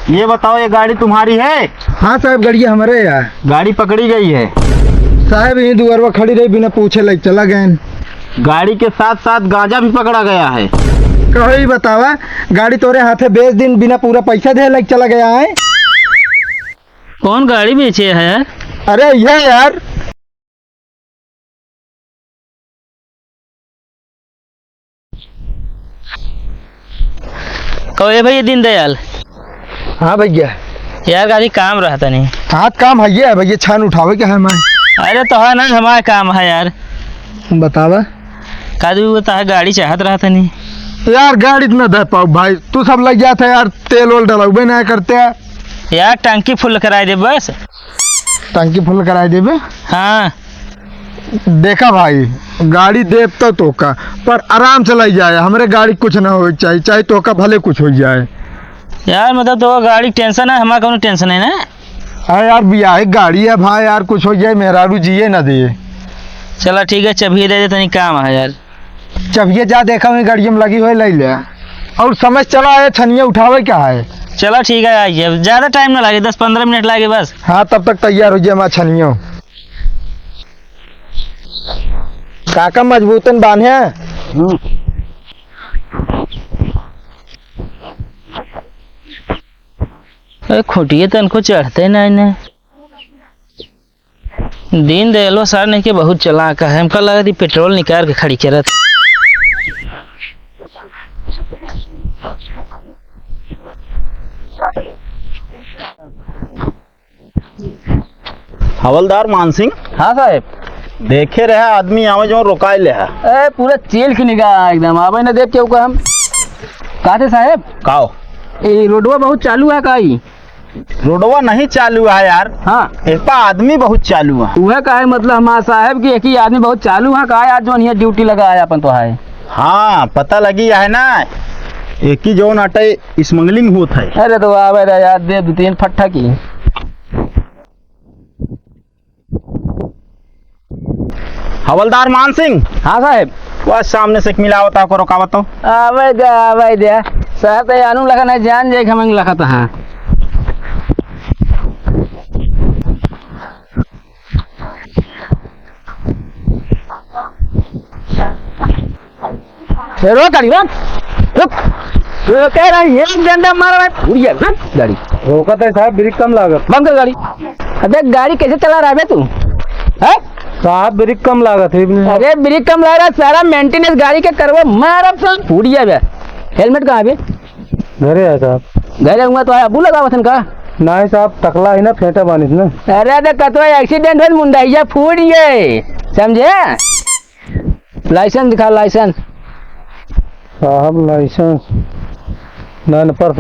ये बताओ, ये गाड़ी तुम्हारी है? हाँ साहब, गाड़ी हमारे यार। गाड़ी पकड़ी गई है साहब, यही दुआरवा खड़ी रही, बिना पूछे लग चला गए। गाड़ी के साथ साथ गांजा भी पकड़ा गया है। कहो ही बतावा, गाड़ी तोरे हाथे बेच दिन बिना पूरा पैसा दे लग चला गया है। कौन गाड़ी बेचे है यार? अरे ये यार, कहो ये भैया दीनदयाल। हाँ भैया। यार गाड़ी काम रहता नहीं। हाथ काम है भैया, छान उठावे क्या है मैं। अरे तो है ना, हमारा काम है यार। बतावा कादू बता, गाड़ी चाहत रहता नहीं यार। गाड़ी इतना दे पाओ भाई, तू सब लग जाता है यार, तेल वोल डलवे नहीं करते हैं यार। टंकी फुल कराए दे बस। टंकी फुल कराए देवे। हाँ देखा भाई, गाड़ी देव तो का पर आराम से लग जाए, हमारे गाड़ी कुछ ना हो चाहिए, चाहे तो का भले कुछ हो जाए यार। मतलब तो गाड़ी टेंशन है, हमारा कोनो टेंशन है ना। अरे यार बियाह गाड़ी है भाई, यार कुछ हो जाए, मेहरारू जिए ना दे। चलो ठीक है, चबिए दे दे, तनी काम है यार। चबिए जा, देखा हुई गाड़ी में लगी हुई ले ले। और समझ चला है, छनिया उठावे क्या है। चलो ठीक है, आइए, ज़्यादा टाइम ना लगे, 10-15 मिनट लगे बस। हाँ तब तक तैयार हो जाए मैं छनियो। काका मजबूतन बांधे। अरे खोटिए तो इनको चढ़ते नहीं ने। दिन दयालो सर नहीं के बहुत चला का है, हमको लगा थी पेट्रोल निकाल के खड़ी करत। हवलदार मानसिंह। हाँ साहब। देखे रहे आदमी आवे जो रोकाए ले है। ए पूरा चेल की निगाह एकदम आवे ना देख के ऊपर हम कहते साहब। काओ ये रोडवा बहुत चालू है काई? रोडवा नहीं चालू है यार। हाँ एक पा आदमी बहुत चालू है। वह का है मतलब हमारा साहब की एक ही आदमी बहुत चालू है का आज जो यहाँ ड्यूटी लगा है अपन तो है। हाँ पता लगी है ना, एक ही जो अटे स्मगलिंग होत है। अरे तो आवे रे यार, दे 2-3 फट्टा की। हवलदार मानसिंह। हाँ साहब। वह सामने से मिलावता को रोकावत हो। आवे दे साहब, तो आनू लगा नहीं जान जाए हमें लगा था। हाँ रोक गाड़ी, रुक रुक, कह रहा है एक डंडा मारा है पूरी गाड़ी। रोका है साहब, ब्रेक कम लागत। बंद कर गाड़ी। अबे गाड़ी कैसे चला रहा है बे तू? है साहब ब्रेक कम लागत है। अरे ब्रेक कम लग रहा है, सारा मेंटेनेंस गाड़ी के करवा मारा पूरी है बे। हेलमेट कहाँ है? घरे है साहब। घरे हुआ तो अबू लगा वतन का? नहीं साहब, टकला है ना, फेंटा बानिस ना। अरे तो कतवा एक्सीडेंट हो, मुंडाइया फूट गए, समझे? लाइसेंस दिखा, लाइसेंस। साहब लाइसेंस ना पर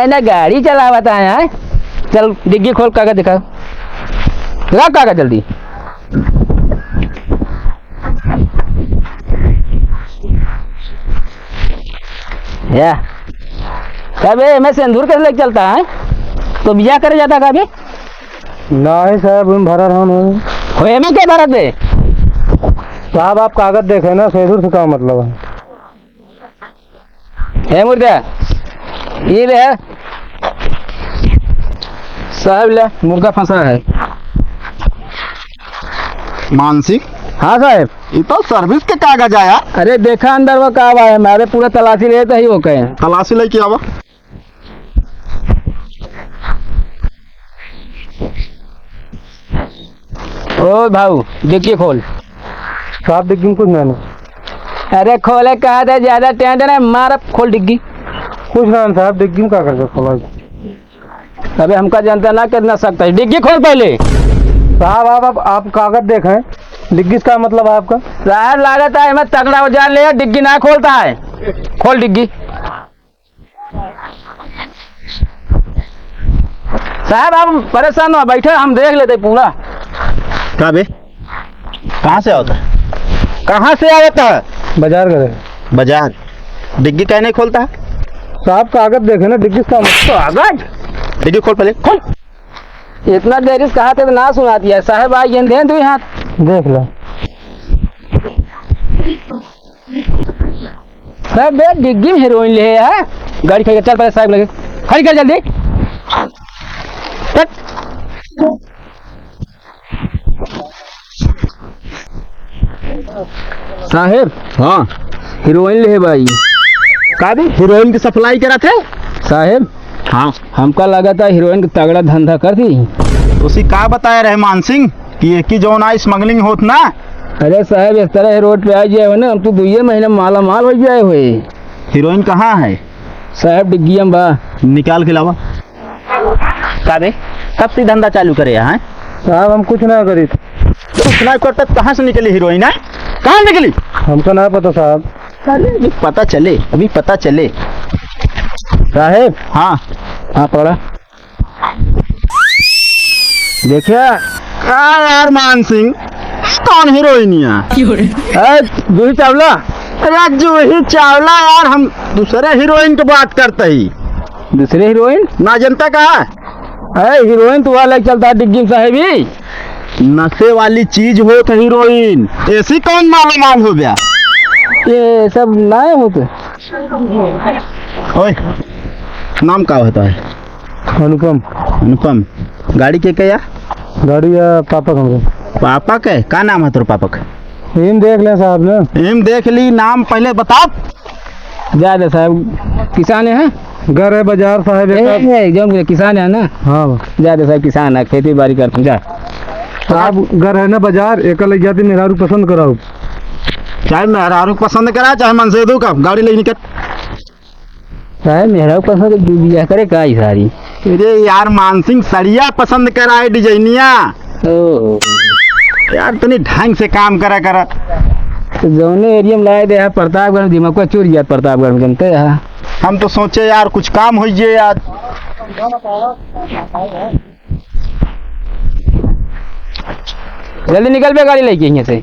ना गाड़ी चलावता है। चल डिग्गी खोल, कागज दिखा, रख कागज जल्दी। या कभी मैं सिंदूर कैसे लेके चलता है? तो बिया करे जाता कभी? नहीं साहब, भरा रहा होए में क्या भरत है साहब। आप कागज देखे ना, सिंदूर से क्या मतलब है मुर्दा? ये ले साहब, ले मुर्गा फंसा है। मानसिंह। हाँ साहब। ये तो सर्विस के कागज आया। अरे देखा अंदर वो कहा है, हमारे पूरा तलाशी लेते ही वो कहे तलाशी लेके आवा। ओ भाऊ डिग्गी खोल। साहब डिग्गी में कुछ नहीं। अरे खोले कहा था, ज्यादा टेंशन है, मार खोल डिग्गी। कुछ नहीं साहब, डिग्गी में क्या करके खोला? अबे हमका जानता ना कितना सकता है, डिग्गी खोल पहले। साहब आप कागज देखें, डिग्गी का मतलब है आपका? साहब लागत है मैं तगड़ा औजार ले, डिग्गी ना खोलता है। खोल डिग्गी। साहब आप परेशान हो, बैठे हम देख लेते पूरा। क्या बे, कहाँ से आता है? कहाँ से आता है? बाजार गए। बाजार। डिग्गी क्या नहीं खोलता है? साहब कागज देखे ना, डिग्गी का कागज। डिग्गी खोल पहले, खोल। इतना देरी से कहा था तो ना सुना दिया। साहब आई गेंदे दो हाथ देख लो। साहब बे डिग्गी में हीरोइन ले है। गाड़ी खड़ी कर, चल पहले साहब लगे, खड़ी कर जल्दी। साहेब हाँ हीरोइन ले भाई। का भी हीरोइन की सप्लाई करा थे साहेब हाँ। हमका लगा था हीरोइन का तगड़ा धंधा कर दी। उसी का बताया रहमान सिंह कि एक ही जौन आई स्मगलिंग होत ना। अरे साहब इस तरह रोड पे आ जाए हो ना, हम तो 2 महीने माला माल हो जाए हुए। हीरोइन कहाँ है? साहब डिग्गी हम बा। निकाल के लावा। का बे कब से धंधा चालू करे यहाँ? साहब हम कुछ ना करी, कुछ ना करता कहाँ से निकली हीरोइन है? कहाँ निकली? हमको ना पता साहब। अभी पता चले, अभी पता चले। साहेब हाँ हाँ पकड़ा देखिए। यार मान सिंह कौन हीरोइनिया? जूही चावला। अरे जूही चावला यार, हम दूसरे हीरोइन की बात करते ही। दूसरे हीरोइन? ना जनता का अरे हीरोइन तो वाला चलता है डिग्गी साहेब ही। नशे वाली चीज हो तो हीरोइन, ऐसी कौन मालूम माल हो गया? ये सब नए होते। ओए नाम का होता है? अनुपम। अनुपम। गाड़ी के क्या? गाड़ी या पापा हमरे। पापा के का नाम है तेरे पापा का? इन देख ले साहब ने। एम देख ली, नाम पहले बताओ। ज्यादा साहब किसान है। घर है बाजार साहब एक। जो किसान है ना। हाँ ज्यादा साहब किसान है, खेती बाड़ी करते जा। साहब घर है ना बाजार, एक लग जाती मेहरारू पसंद कराओ। चाहे मेहरारू पसंद करा चाहे मनसेदू का, गाड़ी ले निकल। साहब मेरा पसंद बिया करे का ही सारी। अरे यार मानसिंह सड़िया पसंद कराए डिजाइनिया। ओ यार तनी ढंग से काम करा करा। तो जौने एरिया में लाए दे है प्रतापगढ़ में, दिमाग को चोरी गया प्रतापगढ़ में जानते हैं। हम तो सोचे यार कुछ काम हो जाए यार। जल्दी निकल पे गाड़ी लेके यहाँ से।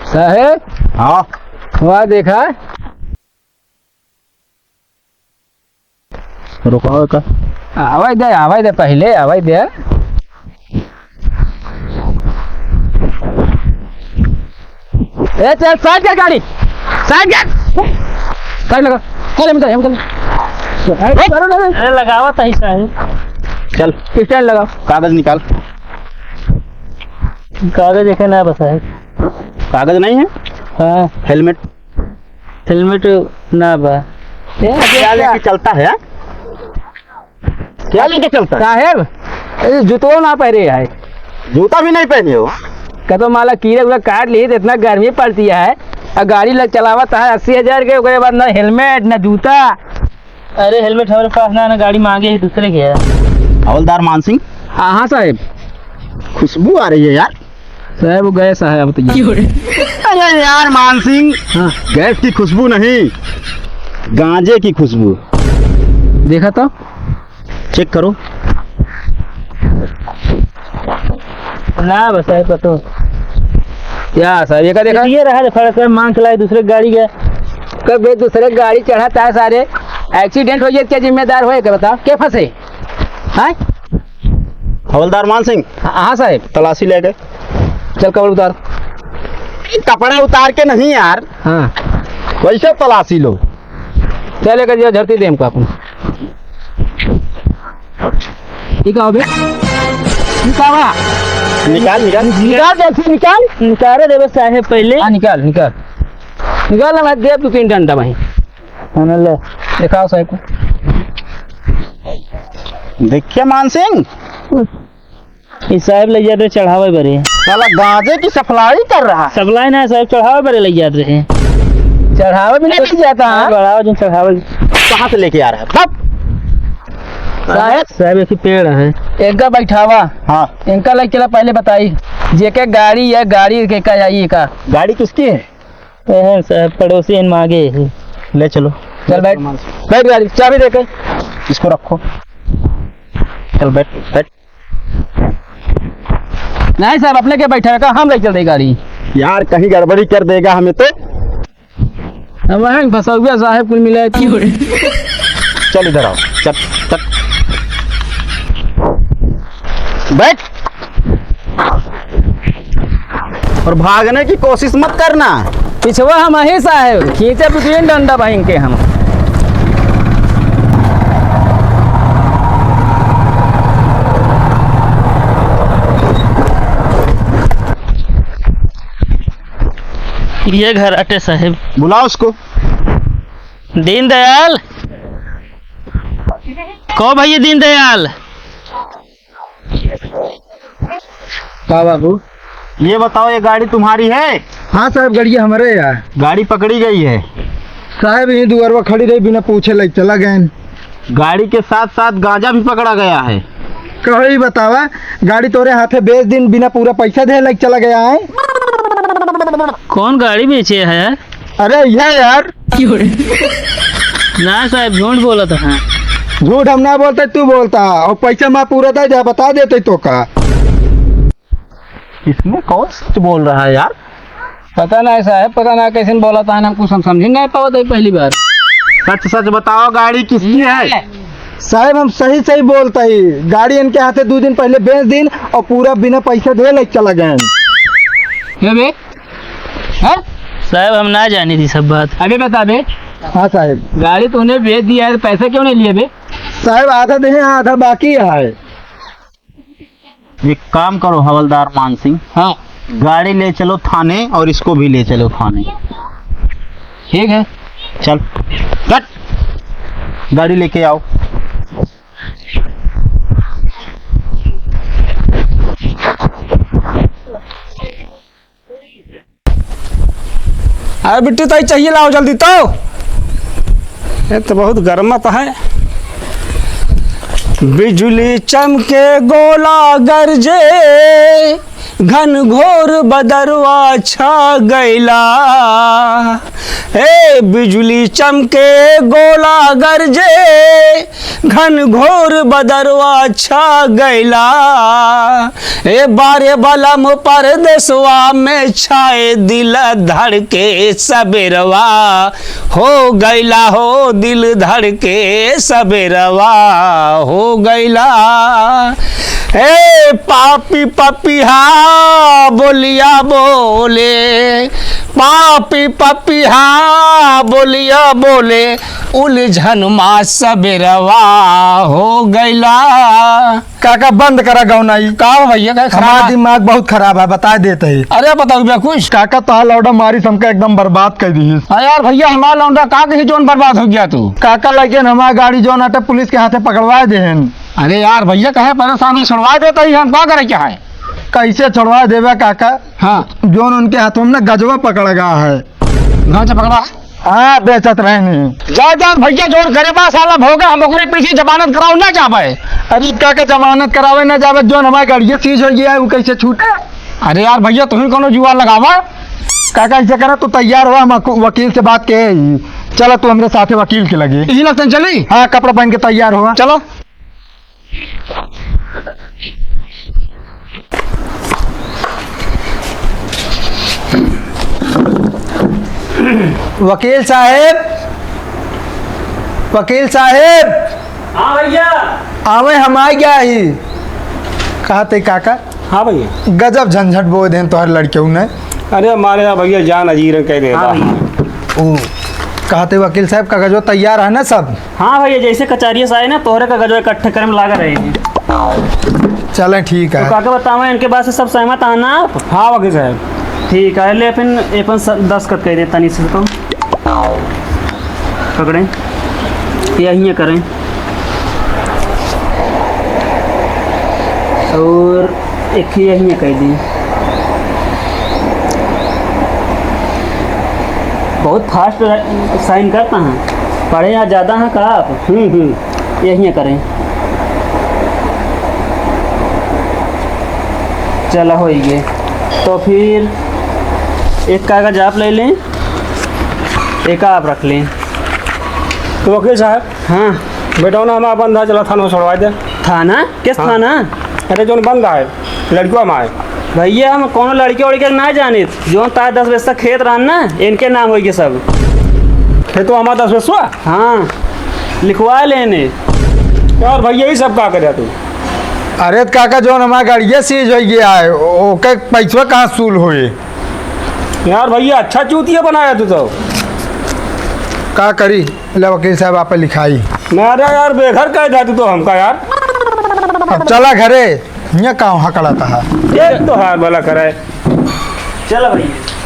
साहेब हाँ वहाँ देखा? रुको का आवाज दे पहले आवाज दे। ए चल साइड कर गाड़ी, साइड कर, साइड लगा। चल अरे लगावा था साहब। चल स्टैंड लगाओ। कागज निकाल। कागज देखे ना बस है। कागज नहीं है? हाँ हेलमेट हेलमेट ना बा। क्या लेके चलता है? क्या लेके चलता है? साहेब जूतो ना पहने है। जूता भी नहीं पहने हो? कतो माला कीड़े उड़ा काट ली तो इतना गर्मी पड़ती है और गाड़ी लग चलावता है 80,000 के, उसके बाद ना हेलमेट ना जूता। अरे हेलमेट हमारे पास ना गाड़ी मांगे ही दूसरे के है। हवलदार मानसिंह। हाँ साहेब। खुशबू आ रही है यार। साहेब वो गए साहेब तो अरे यार मानसिंह, हाँ गैस की खुशबू नहीं, गांजे की खुशबू। देखा तो चेक करो। ना बस है पतो। क्या साहब ये का देखा? ये रहा फर्क है, मांग चलाए दूसरे गाड़ी के। कब दूसरे गाड़ी चढ़ाता है सारे, एक्सीडेंट हो जाए क्या जिम्मेदार होए क्या बताओ? क्या फंसे? हाँ हवलदार मानसिंह हाँ साहेब। तलाशी ले गए। चल कपड़ा उतार। कपड़ा उतार के नहीं यार, हाँ वैसे तलाशी लो। चल लेकर जाओ झड़ती दे हमको अपन। ठीक है निकाल निकाल निकाल निकाल दे बस साहब पहले। हाँ निकाल निकाल निकाल ना, मैं दे 2-3 डंडा वहीं। ले दिखाओ साहब को। देखिए मानसिंह, इस साहब ले जाते चढ़ावे बरे। साला गांजे की सप्लाई कर रहा है। सप्लाई ना साहब चढ़ावे बरे ले जाते हैं। चढ़ावा भी नहीं जाता है। बढ़ावा जो चढ़ावे कहाँ से लेके आ रहा है? तब साहब एक ही पेड़ है। इनका बैठावा। हाँ इनका लग चला पहले बताई जेके गाड़ी है, गाड़ी के का जाइए का गाड़ी किसकी है? साहब पड़ोसी इन मांगे है। ले चलो। चल बैठ बैठ गाड़ी चाबी देके इसको रखो। चल बैठ बैठ। नहीं साहब अपने के बैठा का हम ले चल दे गाड़ी। यार कहीं गड़बड़ी कर देगा हमें तो। वहीं फंसा हुआ साहब कुल मिला। चल इधर आओ। चल चल बैठ। और भागने की कोशिश मत करना। पिछवा हम ही साहब खींचे बिटवीन डंडा बहिन के हम। ये घर अटे साहब। बुलाओ उसको। दीनदयाल को भैया दीनदयाल। का बाबू? ये बताओ, ये गाड़ी तुम्हारी है? हाँ साहब, गाड़ी हमारे यार। गाड़ी पकड़ी गई है साहब, यही दुआरवा खड़ी रही, बिना पूछे लग चला गए। गाड़ी के साथ साथ गांजा भी पकड़ा गया है। कहो ही बतावा, गाड़ी तोरे हाथे बेच दिन बिना पूरा पैसा दे लग चला गया है। कौन गाड़ी बेचे है? अरे यह यार, ना साहब झूठ बोला था। हाँ। झूठ हम ना बोलते, तू बोलता। और पैसा मैं पूरा दे जा, बता देते तो का। इसमें कौन सच बोल रहा है यार? पता नहीं साहब, पता नहीं कैसे बोला था ना, कुछ हम समझ नहीं पाओ तो पहली बार। सच सच बताओ, गाड़ी किसकी है? साहब हम सही सही बोलता ही, गाड़ी इनके हाथे 2 दिन पहले बेच दिन और पूरा बिना पैसा दे लग चला गए। साहब हम ना जानी थी सब बात। अभी बता बे, हाँ साहब। गाड़ी तूने बेच दिया है तो पैसे क्यों नहीं लिए बे? साहब आधा दे, आधा बाकी है। एक काम करो हवलदार मान सिंह, हाँ गाड़ी ले चलो थाने और इसको भी ले चलो थाने। ठीक है। चल कट, गाड़ी लेके आओ। अरे बिट्टी तो चाहिए, लाओ जल्दी तो। ये तो बहुत गर्मत है। बिजली चमके गोला गरजे, घन घोर बदरवा छा गैला। हे बिजली चमके गोला गरजे, घन घोर बदरवा छा गैला। ए बारे बलम परदेसवा में छाए दिल धड़के सबेरवा हो गैला हो, दिल धड़के सबेरवा हो गैला। ए पापी पपिहा बोलिया बोले, पापी पपिहा बोलिया बोले, उलझन मा सबेरवा हो गैला। काका बंद करा गौनाई। का भैया का हमारा खराब? दिमाग बहुत खराब है, बता देते ही। अरे बताओ भैया कुछ। काका तो लौड़ा मारी हमका एकदम बर्बाद कर दी। हाँ यार भैया, हमारा लौंडा का कहीं जोन बर्बाद हो गया तू। काका लगे हमारा गाड़ी जो नाटे पुलिस के हाथे पकड़वा दे। अरे यार भैया कहे परेशानी छुड़वा देता ही, हम क्या करे क्या है? कैसे छुड़वा देवे काका? हाँ जोन उनके हाथों में ना गजवा पकड़ गया है। गाँव से पकड़ा। हाँ बेचत रहने। जा जा भैया, जोन करे बा साला भोगा, हम ओकरे पीछे जमानत कराओ ना जाबे। अरे काका जमानत करावे ना जावे, जोन हमारी गाड़ी सीज हो गया है वो कैसे छूटे? अरे यार भैया, तुम्हें कोनो जुआ लगावा। काका ऐसे करा, तू तैयार हुआ, हम वकील से बात के चलो, तू हमारे साथ वकील के लगे। इसी लगता चली। हाँ कपड़ा पहन के तैयार हुआ, चलो। वकील साहेब, वकील साहेब। हाँ भैया। आवे हम आ गया ही। कहा थे काका? हाँ भैया। गजब झंझट बोल दें तोहर लड़कियों ने। अरे हमारे यहाँ भैया जान अजीर कह दे। हाँ भैया। ओ कहते वकील साहब का गजो तैयार है ना सब? हाँ भैया, जैसे कचहरी से आए ना, तोहरे का गजो इकट्ठे करे में लागा रहे हैं। चलें ठीक है। तो काका बतावा, इनके बात से सब सहमत आना आप? हाँ वकील साहब। ठीक है, ले फिर अपन 10 कट कह दे तनी से तो पकड़ें, यही करें। और एक यही कह दी। बहुत फास्ट साइन करता है, पढ़े यहाँ ज़्यादा हैं का आप? यही करें। चला हो ही गए, तो फिर एक कागज आप ले लें, एक आप रख लें। तो वकील साहब, हाँ बेटा ना हमारा बंदा चला थाना में छोड़वा दे। थाना? किस हाँ। थाना? अरे जो बंदा है लड़कियों में आए। भैया हम कौन लड़के उड़के ना जाने, जो तार 10 बजे तक खेत रहना इनके नाम होगी सब। फिर तो हमारा 10 बजे। हाँ लिखवा लेने। यार भैया ही सब का करे तू। अरे काका जो हमारा गाड़ी सीज हो गया है, ओके पैसा कहाँ सूल हुए? यार भैया अच्छा चूतिया बनाया तू तो। का करी ले वकील साहब आप लिखाई। मेरा यार बेघर कह था तू तो हमका यार। अब चला घरे, यहाँ कहाँ हकड़ाता है। एक तो हार भला करे। चलो भैया।